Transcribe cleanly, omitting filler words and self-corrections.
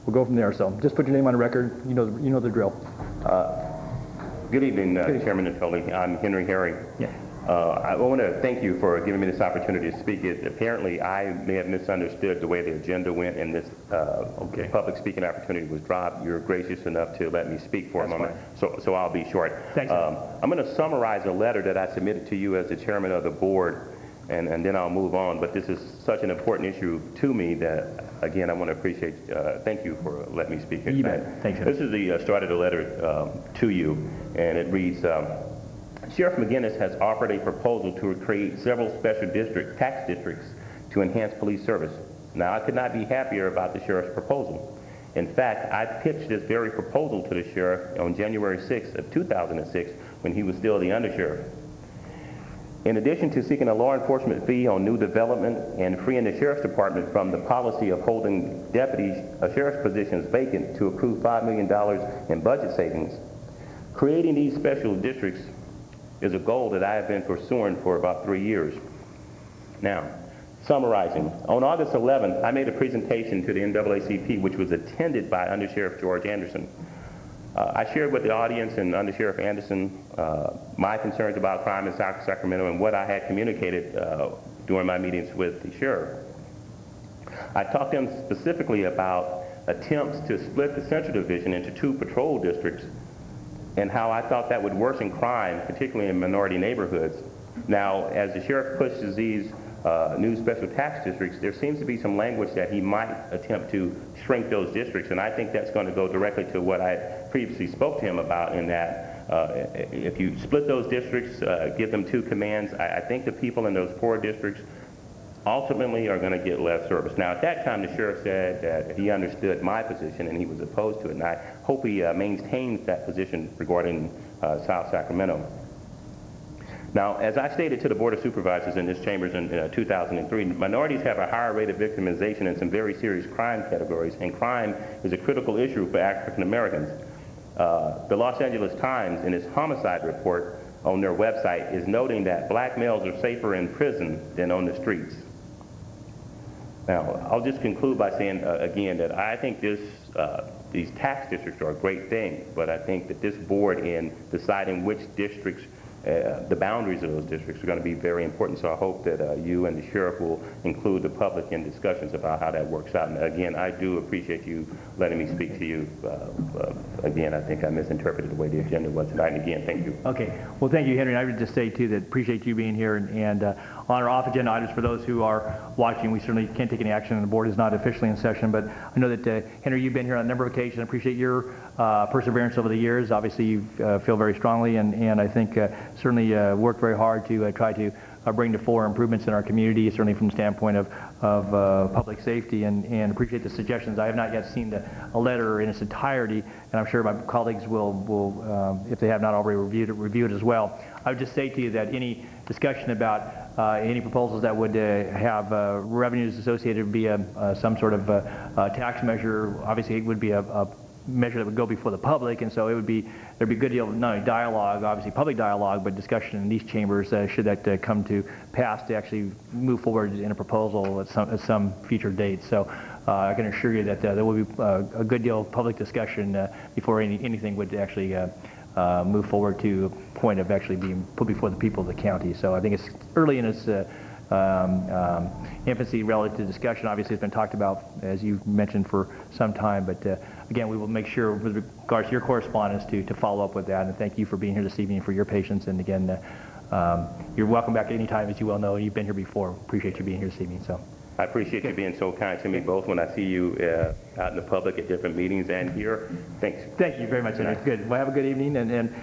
we'll go from there. So just put your name on the record. You know the drill. Good evening, Chairman Natoli. I'm Henry Herring. Yeah. I want to thank you for giving me this opportunity to speak. Apparently, I may have misunderstood the way the agenda went, and this public speaking opportunity was dropped. You're gracious enough to let me speak for a moment, so I'll be short. Thanks. I'm going to summarize a letter that I submitted to you as the chairman of the board, and then I'll move on. But this is such an important issue to me that, again, I want to appreciate, thank you for letting me speak. You bet. Thanks. This is the start of the letter to you, and it reads, Sheriff McGinnis has offered a proposal to create several special tax districts to enhance police service. Now, I could not be happier about the sheriff's proposal. In fact, I pitched this very proposal to the sheriff on January 6th of 2006 when he was still the undersheriff. In addition to seeking a law enforcement fee on new development and freeing the sheriff's department from the policy of holding sheriff's positions vacant to accrue $5 million in budget savings, creating these special districts is a goal that I have been pursuing for about 3 years. Now, summarizing, on August 11th, I made a presentation to the NAACP, which was attended by Undersheriff George Anderson. I shared with the audience and Undersheriff Anderson my concerns about crime in South Sacramento and what I had communicated during my meetings with the sheriff. I talked to him specifically about attempts to split the Central Division into 2 patrol districts and how I thought that would worsen crime, particularly in minority neighborhoods. Now, as the sheriff pushes these new special tax districts, there seems to be some language that he might attempt to shrink those districts, and I think that's going to go directly to what I previously spoke to him about, in that if you split those districts, give them 2 commands, I think the people in those 4 districts ultimately are going to get less service. Now, at that time, the sheriff said that he understood my position and he was opposed to it, and I hope he maintains that position regarding South Sacramento. Now, as I stated to the Board of Supervisors in this chambers in 2003, minorities have a higher rate of victimization in some very serious crime categories, and crime is a critical issue for African Americans. The Los Angeles Times, in its homicide report on their website, is noting that black males are safer in prison than on the streets. Now, I'll just conclude by saying again that I think these tax districts are a great thing, but I think that this board, in deciding which districts, the boundaries of those districts, are going to be very important. So I hope that you and the sheriff will include the public in discussions about how that works out. And again, I do appreciate you letting me speak to you. Again, I think I misinterpreted the way the agenda was tonight. And again, thank you. Okay. Well, thank you, Henry. And I would just say, too, that appreciate you being here. And on our off-agenda items, for those who are watching, we certainly can't take any action, and the board is not officially in session. But I know that, Henry, you've been here on a number of occasions. I appreciate your perseverance over the years. Obviously, you feel very strongly, and I think certainly worked very hard to try to bring to fore improvements in our community, certainly from the standpoint of public safety, and appreciate the suggestions. I have not yet seen a letter in its entirety, and I'm sure my colleagues will if they have not already review it as well. I would just say to you that any discussion about any proposals that would have revenues associated via some sort of tax measure, obviously it would be a measure that would go before the public, and so there'd be a good deal of not only dialogue, obviously public dialogue, but discussion in these chambers should that come to pass, to actually move forward in a proposal at some future date. So I can assure you that there will be a good deal of public discussion before anything would actually move forward to a point of actually being put before the people of the county. So I think it's early in its infancy relative to discussion. Obviously, it's been talked about, as you mentioned, for some time, but again, we will make sure, with regards to your correspondence, to follow up with that. And thank you for being here this evening, for your patience. And again, you're welcome back at any time, as you well know. You've been here before. Appreciate you being here this evening. So I appreciate you being so kind to me, both when I see you out in the public at different meetings and here. Thanks. Thank you very much, Henry. Good. Well, have a good evening, and